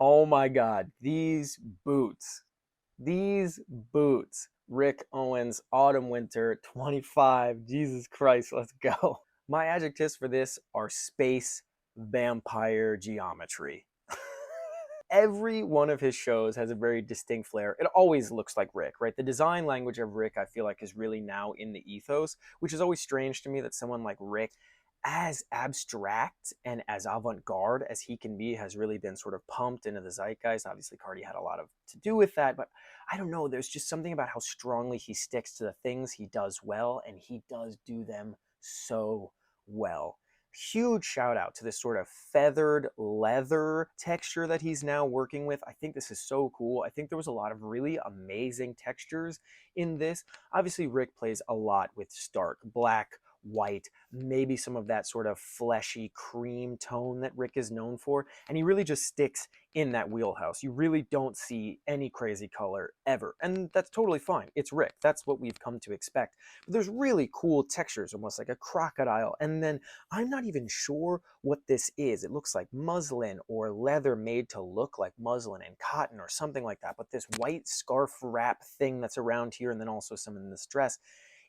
Oh my God, these boots, Rick Owens, Autumn Winter 25, Jesus Christ, let's go. My adjectives for this are space vampire geometry. Every one of his shows has a very distinct flair. It always looks like Rick, right? The design language of Rick, I feel like, is really now in the ethos, which is always strange to me that someone like Rick, as abstract and as avant-garde as he can be, has really been sort of pumped into the zeitgeist. Obviously, Cardi had a lot of to do with that, but I don't know. There's just something about how strongly he sticks to the things he does well, and he does do them so well. Huge shout out to this sort of feathered leather texture that he's now working with. I think this is so cool. I think there was a lot of really amazing textures in this. Obviously, Rick plays a lot with stark black, white, maybe some of that sort of fleshy cream tone that Rick is known for, and he really just sticks in that wheelhouse. You really don't see any crazy color ever, and that's totally fine. It's Rick. That's what we've come to expect. But there's really cool textures, almost like a crocodile, and then I'm not even sure what this is. It looks like muslin or leather made to look like muslin and cotton or something like that, but this white scarf wrap thing that's around here, and then also some in this dress,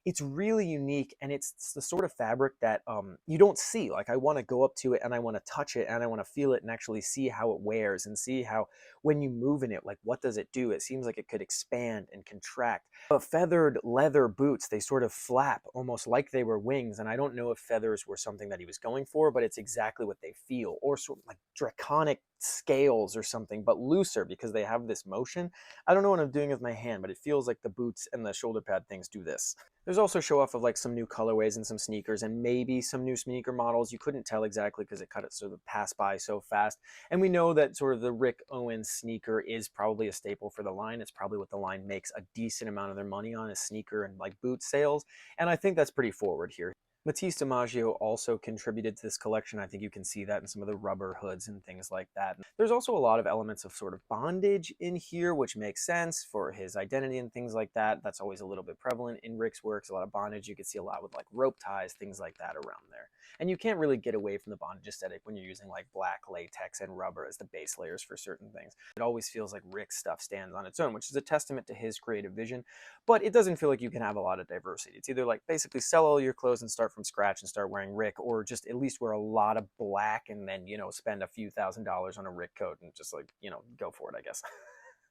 it's really unique, and it's the sort of fabric that you don't see. Like, I want to go up to it and I want to touch it and I want to feel it and actually see how it wears and see how when you move in it, like, what does it do? It seems like it could expand and contract. But feathered leather boots, they sort of flap almost like they were wings, and I don't know if feathers were something that he was going for, but it's exactly what they feel, or sort of like draconic scales or something, but looser because they have this motion. I don't know what I'm doing with my hand, but it feels like the boots and the shoulder pad things do this. There's also show off of like some new colorways and some sneakers and maybe some new sneaker models. You couldn't tell exactly because it cut it sort of passed by so fast. And we know that sort of the Rick Owens sneaker is probably a staple for the line. It's probably what the line makes a decent amount of their money on, is sneaker and like boot sales. And I think that's pretty forward here. Matisse DiMaggio also contributed to this collection. I think you can see that in some of the rubber hoods and things like that. There's also a lot of elements of sort of bondage in here, which makes sense for his identity and things like that. That's always a little bit prevalent in Rick's works. A lot of bondage. You can see a lot with like rope ties, things like that around there. And you can't really get away from the bondage aesthetic when you're using like black latex and rubber as the base layers for certain things. It always feels like Rick's stuff stands on its own, which is a testament to his creative vision. But it doesn't feel like you can have a lot of diversity. It's either like basically sell all your clothes and start from scratch and start wearing Rick, or just at least wear a lot of black and then, spend a few $1,000s on a Rick coat and just like, go for it, I guess.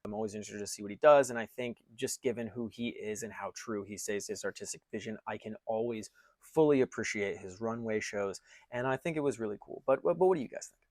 I'm always interested to see what he does, and I think just given who he is and how true he stays to his artistic vision, I can always fully appreciate his runway shows, and I think it was really cool. But what do you guys think?